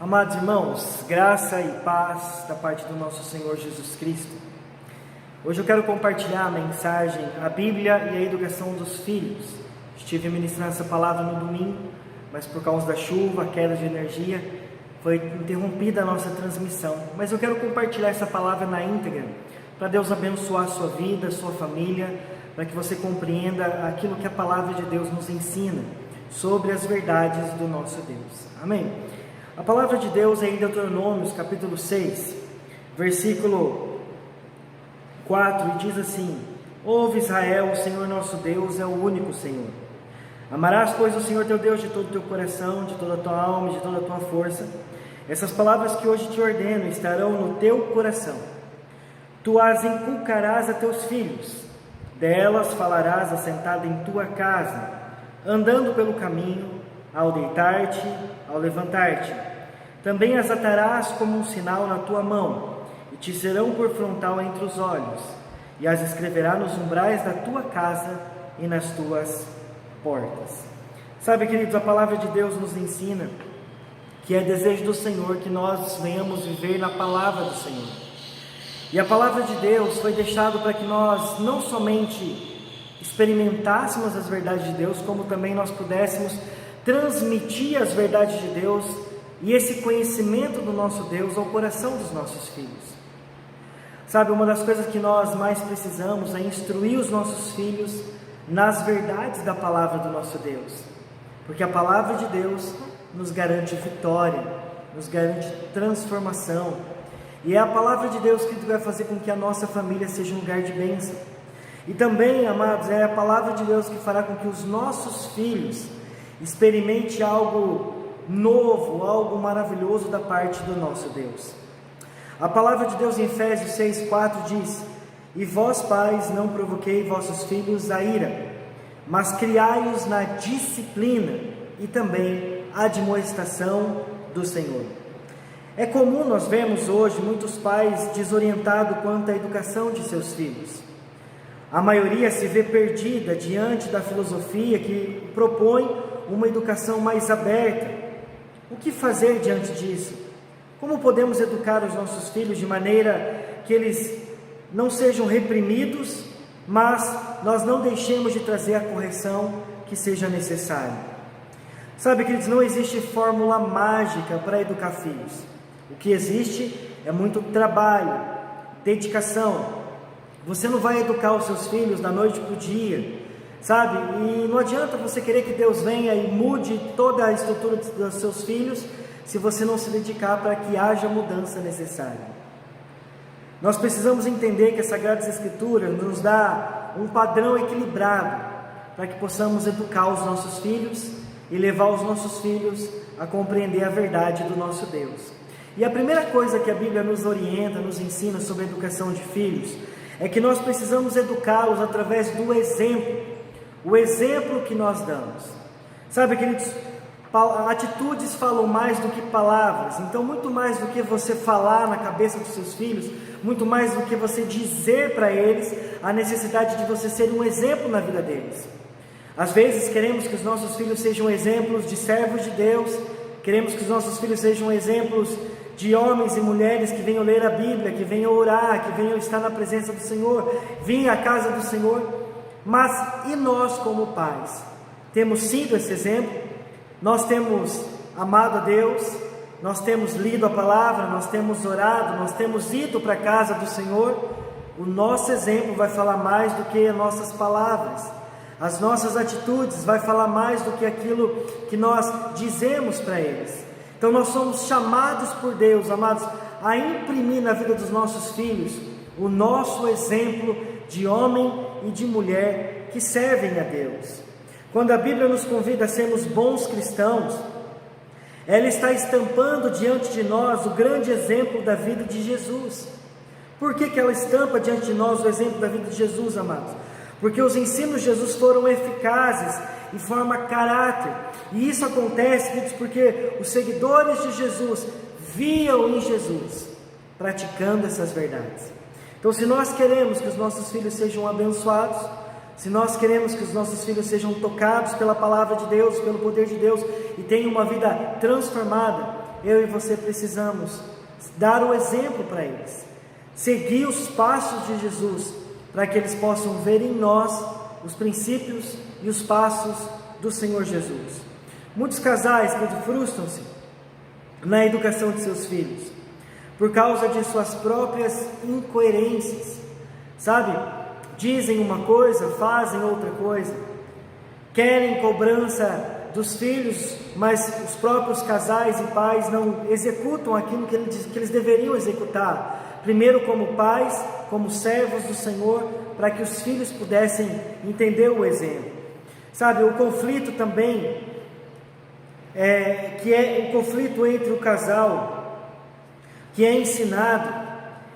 Amados irmãos, graça e paz da parte do nosso Senhor Jesus Cristo. Hoje eu quero compartilhar a mensagem, a Bíblia e a educação dos filhos. Estive ministrando essa palavra no domingo, mas por causa da chuva, queda de energia, foi interrompida a nossa transmissão. Mas eu quero compartilhar essa palavra na íntegra, para Deus abençoar a sua vida, a sua família, para que você compreenda aquilo que a palavra de Deus nos ensina sobre as verdades do nosso Deus. Amém? A palavra de Deus é em Deuteronômio, capítulo 6, versículo 4, e diz assim: Ouve Israel, o Senhor nosso Deus é o único Senhor. Amarás, pois, o Senhor teu Deus de todo o teu coração, de toda a tua alma e de toda a tua força. Essas palavras que hoje te ordeno estarão no teu coração. Tu as inculcarás a teus filhos, delas falarás assentado em tua casa, andando pelo caminho, ao deitar-te, ao levantar-te. Também as atarás como um sinal na tua mão, e te serão por frontal entre os olhos, e as escreverás nos umbrais da tua casa e nas tuas portas. Sabe, queridos, a palavra de Deus nos ensina que é desejo do Senhor que nós venhamos viver na palavra do Senhor. E a palavra de Deus foi deixada para que nós não somente experimentássemos as verdades de Deus, como também nós pudéssemos transmitir as verdades de Deus e esse conhecimento do nosso Deus ao coração dos nossos filhos. Sabe, uma das coisas que nós mais precisamos é instruir os nossos filhos nas verdades da palavra do nosso Deus, porque a palavra de Deus nos garante vitória, nos garante transformação, e é a palavra de Deus que vai fazer com que a nossa família seja um lugar de bênção. E também, amados, é a palavra de Deus que fará com que os nossos filhos experimente algo novo, algo maravilhoso da parte do nosso Deus. A palavra de Deus em Efésios 6,4 diz: E vós, pais, não provoquei vossos filhos a ira, mas criai-os na disciplina e também admoestação do Senhor. É comum nós vermos hoje muitos pais desorientados quanto à educação de seus filhos. A maioria se vê perdida diante da filosofia que propõe uma educação mais aberta. O que fazer diante disso? Como podemos educar os nossos filhos de maneira que eles não sejam reprimidos, mas nós não deixemos de trazer a correção que seja necessária? Sabe, queridos, não existe fórmula mágica para educar filhos. O que existe é muito trabalho, dedicação. Você não vai educar os seus filhos da noite para o dia, sabe? E não adianta você querer que Deus venha e mude toda a estrutura dos seus filhos, se você não se dedicar para que haja a mudança necessária. Nós precisamos entender que as Sagradas Escrituras nos dá um padrão equilibrado, para que possamos educar os nossos filhos e levar os nossos filhos a compreender a verdade do nosso Deus. E a primeira coisa que a Bíblia nos orienta, nos ensina sobre a educação de filhos, é que nós precisamos educá-los através do exemplo, o exemplo que nós damos. Sabe, queridos, atitudes falam mais do que palavras. Então, muito mais do que você falar na cabeça dos seus filhos, muito mais do que você dizer para eles, a necessidade de você ser um exemplo na vida deles. Às vezes queremos que os nossos filhos sejam exemplos de servos de Deus, queremos que os nossos filhos sejam exemplos de homens e mulheres que venham ler a Bíblia, que venham orar, que venham estar na presença do Senhor, vir à casa do Senhor. Mas e nós como pais? Temos sido esse exemplo? Nós temos amado a Deus? Nós temos lido a palavra? Nós temos orado? Nós temos ido para a casa do Senhor? O nosso exemplo vai falar mais do que as nossas palavras. As nossas atitudes vai falar mais do que aquilo que nós dizemos para eles. Então nós somos chamados por Deus, amados, a imprimir na vida dos nossos filhos o nosso exemplo de homem e de mulher que servem a Deus. Quando a Bíblia nos convida a sermos bons cristãos, ela está estampando diante de nós o grande exemplo da vida de Jesus. Por que ela estampa diante de nós o exemplo da vida de Jesus, amados? Porque os ensinos de Jesus foram eficazes e formam caráter. E isso acontece, queridos, porque os seguidores de Jesus viam em Jesus praticando essas verdades. Então, se nós queremos que os nossos filhos sejam abençoados, se nós queremos que os nossos filhos sejam tocados pela palavra de Deus, pelo poder de Deus, e tenham uma vida transformada, eu e você precisamos dar o exemplo para eles, seguir os passos de Jesus, para que eles possam ver em nós os princípios e os passos do Senhor Jesus. Muitos casais que frustram-se na educação de seus filhos, por causa de suas próprias incoerências, sabe? Dizem uma coisa, fazem outra coisa, querem cobrança dos filhos, mas os próprios casais e pais não executam aquilo que eles deveriam executar, primeiro como pais, como servos do Senhor, para que os filhos pudessem entender o exemplo. Sabe, o conflito também, que é o conflito entre o casal, que é ensinado,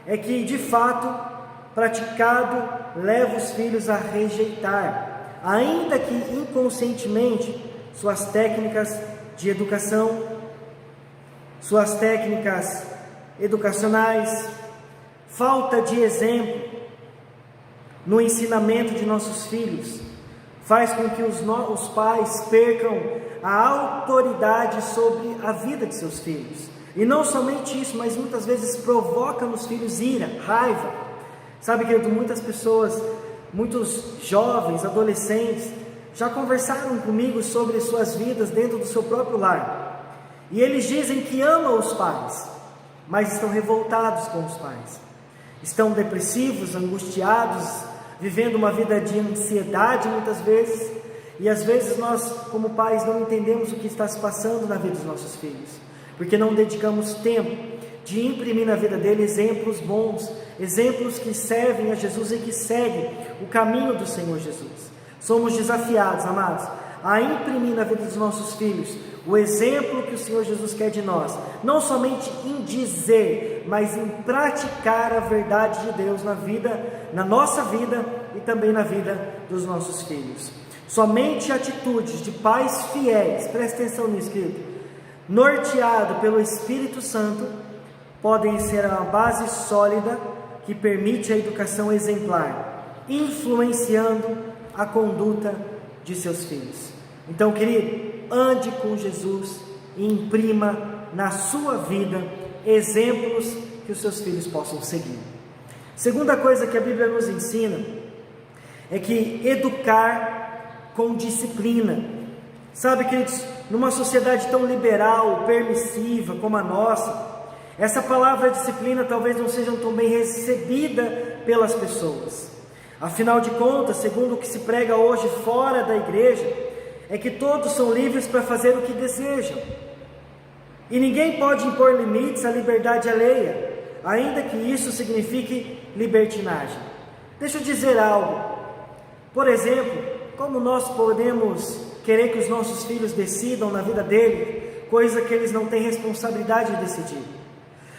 é que de fato, praticado, leva os filhos a rejeitar, ainda que inconscientemente, suas técnicas de educação, suas técnicas educacionais. Falta de exemplo no ensinamento de nossos filhos faz com que os pais percam a autoridade sobre a vida de seus filhos, e não somente isso, mas muitas vezes provoca nos filhos ira, raiva. Sabe, querido, muitas pessoas, muitos jovens, adolescentes, já conversaram comigo sobre suas vidas dentro do seu próprio lar, e eles dizem que amam os pais, mas estão revoltados com os pais, estão depressivos, angustiados, vivendo uma vida de ansiedade muitas vezes, e às vezes nós como pais não entendemos o que está se passando na vida dos nossos filhos, porque não dedicamos tempo de imprimir na vida dele exemplos bons, exemplos que servem a Jesus e que seguem o caminho do Senhor Jesus. Somos desafiados, amados, a imprimir na vida dos nossos filhos o exemplo que o Senhor Jesus quer de nós, não somente em dizer, mas em praticar a verdade de Deus na nossa vida e também na vida dos nossos filhos. Somente atitudes de pais fiéis, presta atenção nisso, querido, norteado pelo Espírito Santo, podem ser uma base sólida que permite a educação exemplar, influenciando a conduta de seus filhos. Então, querido, ande com Jesus e imprima na sua vida exemplos que os seus filhos possam seguir. Segunda coisa que a Bíblia nos ensina é que educar com disciplina. Sabe, queridos, numa sociedade tão liberal, permissiva como a nossa, essa palavra disciplina talvez não seja tão bem recebida pelas pessoas. Afinal de contas, segundo o que se prega hoje fora da igreja, é que todos são livres para fazer o que desejam, e ninguém pode impor limites à liberdade alheia, ainda que isso signifique libertinagem. Deixa eu dizer algo. Por exemplo, como nós podemos querer que os nossos filhos decidam na vida deles, coisa que eles não têm responsabilidade de decidir?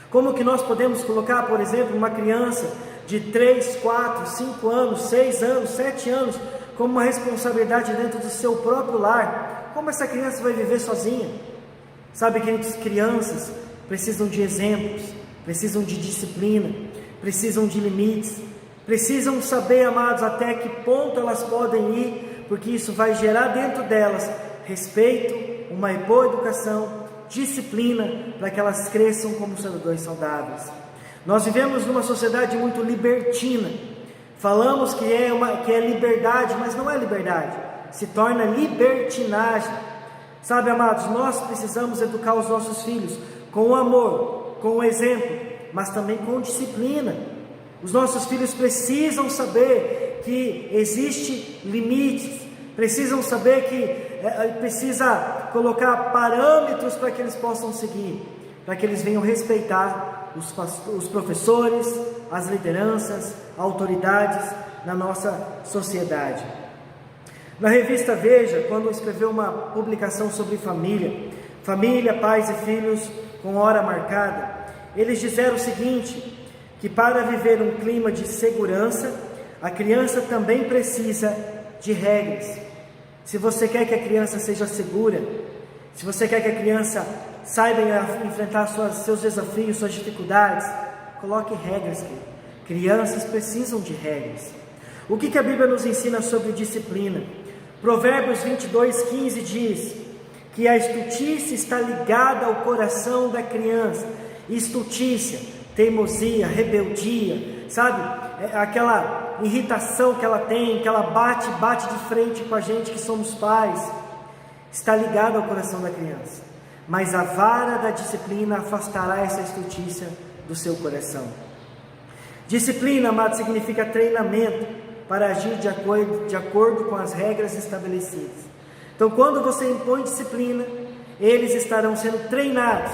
Como que nós podemos colocar, por exemplo, uma criança de 3, 4, 5 anos, 6 anos, 7 anos, como uma responsabilidade dentro do seu próprio lar? Como essa criança vai viver sozinha? Sabe, queridos, crianças precisam de exemplos, precisam de disciplina, precisam de limites, precisam saber, amados, até que ponto elas podem ir, porque isso vai gerar dentro delas respeito, uma boa educação, disciplina, para que elas cresçam como cidadãos saudáveis. Nós vivemos numa sociedade muito libertina. Falamos que é liberdade, mas não é liberdade, se torna libertinagem. Sabe, amados, nós precisamos educar os nossos filhos com o amor, com o exemplo, mas também com disciplina. Os nossos filhos precisam saber que existe limites, precisam saber que precisa colocar parâmetros para que eles possam seguir, para que eles venham respeitar os professores, as lideranças, autoridades na nossa sociedade. Na revista Veja, quando escreveu uma publicação sobre família, pais e filhos com hora marcada, eles disseram o seguinte, que para viver um clima de segurança, a criança também precisa de regras. Se você quer que a criança seja segura, se você quer que a criança saiba enfrentar seus desafios, suas dificuldades, coloque regras. Crianças precisam de regras. O que a Bíblia nos ensina sobre disciplina? Provérbios 22:15 diz: que a estultícia está ligada ao coração da criança. Estultícia, teimosia, rebeldia, sabe? Aquela irritação que ela tem, que ela bate de frente com a gente que somos pais, está ligada ao coração da criança. Mas a vara da disciplina afastará essa estultícia do seu coração. Disciplina, amado, significa treinamento para agir de acordo com as regras estabelecidas. Então, quando você impõe disciplina, eles estarão sendo treinados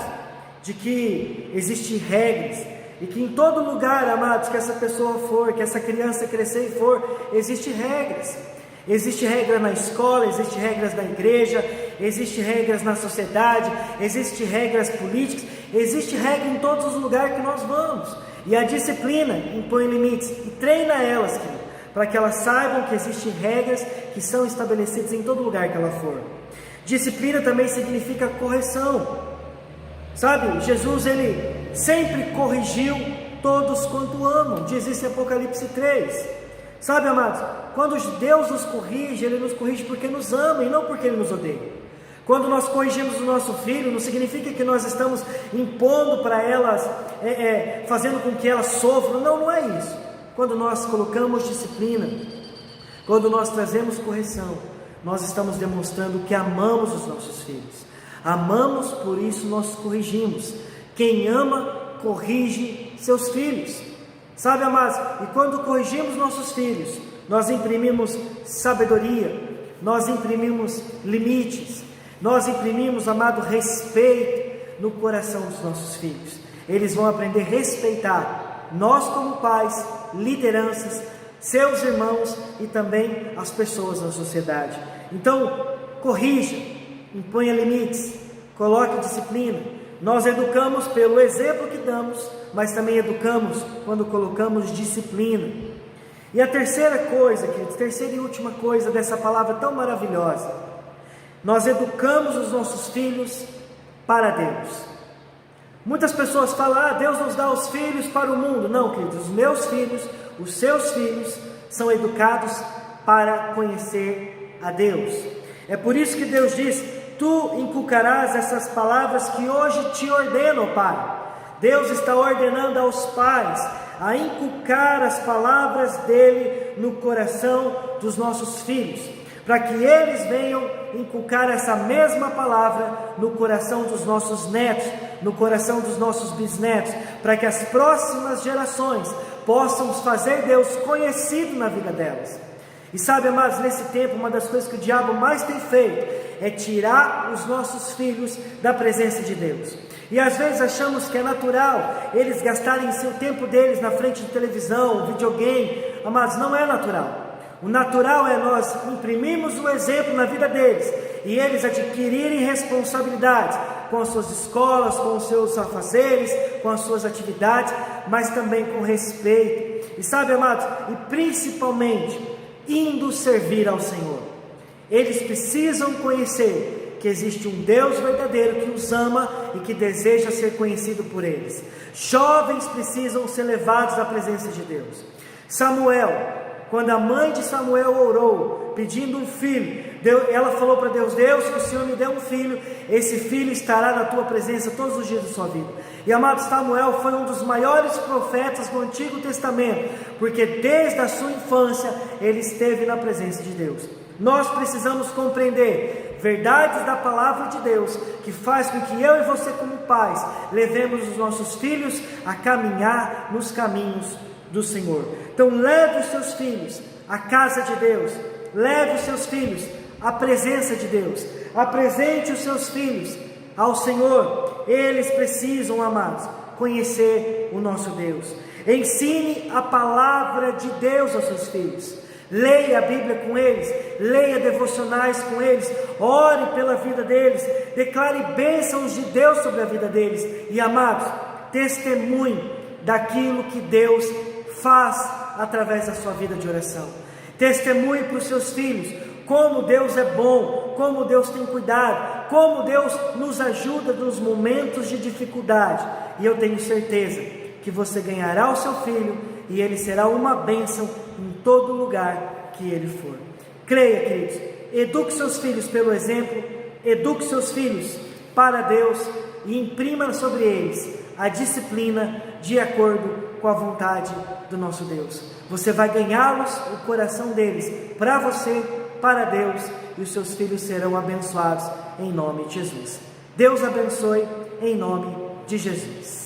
de que existem regras, e que em todo lugar, amados, que essa pessoa for, que essa criança crescer e for, existem regras. Existe regra na escola, existe regras na igreja, existe regras na sociedade, existe regras políticas, existe regra em todos os lugares que nós vamos. E a disciplina impõe limites e treina elas, querido, para que elas saibam que existem regras que são estabelecidas em todo lugar que ela for. Disciplina também significa correção. Sabe, Jesus, ele sempre corrigiu todos quanto amam, diz isso em Apocalipse 3. Sabe, amados, quando Deus nos corrige, Ele nos corrige porque nos ama e não porque Ele nos odeia. Quando nós corrigimos o nosso filho, não significa que nós estamos impondo para elas, fazendo com que elas sofram, não é isso. Quando nós colocamos disciplina, quando nós trazemos correção, nós estamos demonstrando que amamos os nossos filhos. Amamos, por isso nós corrigimos. Quem ama, corrige seus filhos. Sabe, amados, e quando corrigimos nossos filhos, nós imprimimos sabedoria, nós imprimimos limites, nós imprimimos, amado, respeito no coração dos nossos filhos. Eles vão aprender a respeitar nós como pais, lideranças, seus irmãos e também as pessoas na sociedade. Então, corrija, imponha limites, coloque disciplina. Nós educamos pelo exemplo que damos, mas também educamos quando colocamos disciplina. E a terceira coisa, queridos, terceira e última coisa dessa palavra tão maravilhosa, nós educamos os nossos filhos para Deus. Muitas pessoas falam, Deus nos dá os filhos para o mundo. Não, queridos, os meus filhos, os seus filhos são educados para conhecer a Deus. É por isso que Deus diz: tu inculcarás essas palavras que hoje te ordeno, Pai. Deus está ordenando aos pais a inculcar as palavras dele no coração dos nossos filhos, para que eles venham inculcar essa mesma palavra no coração dos nossos netos, no coração dos nossos bisnetos, para que as próximas gerações possam fazer Deus conhecido na vida delas. E sabe, amados, nesse tempo, uma das coisas que o diabo mais tem feito é tirar os nossos filhos da presença de Deus. E às vezes achamos que é natural eles gastarem seu tempo deles na frente de televisão, videogame. Amados, não é natural. O natural é nós imprimirmos o exemplo na vida deles e eles adquirirem responsabilidades com as suas escolas, com os seus afazeres, com as suas atividades, mas também com respeito. E sabe, amados, e principalmente indo servir ao Senhor. Eles precisam conhecer que existe um Deus verdadeiro que os ama e que deseja ser conhecido por eles. Jovens precisam ser levados à presença de Deus. Samuel, quando a mãe de Samuel orou, pedindo um filho, ela falou para Deus: Deus, que o Senhor me dê um filho, esse filho estará na tua presença todos os dias da sua vida. E amado, Samuel foi um dos maiores profetas do Antigo Testamento, porque desde a sua infância ele esteve na presença de Deus. Nós precisamos compreender verdades da palavra de Deus, que faz com que eu e você como pais levemos os nossos filhos a caminhar nos caminhos do Senhor. Então leve os seus filhos à casa de Deus, leve os seus filhos à presença de Deus, apresente os seus filhos ao Senhor. Eles precisam, amados, conhecer o nosso Deus. Ensine a palavra de Deus aos seus filhos. Leia a Bíblia com eles, leia devocionais com eles, ore pela vida deles, declare bênçãos de Deus sobre a vida deles. E amados, testemunhe daquilo que Deus faz através da sua vida de oração. Testemunhe para os seus filhos como Deus é bom, como Deus tem cuidado, como Deus nos ajuda nos momentos de dificuldade. E eu tenho certeza que você ganhará o seu filho e ele será uma bênção em todo lugar que ele for. Creia, queridos, eduque seus filhos pelo exemplo, Eduque seus filhos para Deus e imprima sobre eles a disciplina de acordo com a vontade do nosso Deus. Você vai ganhá-los, o coração deles, para você, para Deus, e os seus filhos serão abençoados em nome de Jesus. Deus abençoe em nome de Jesus.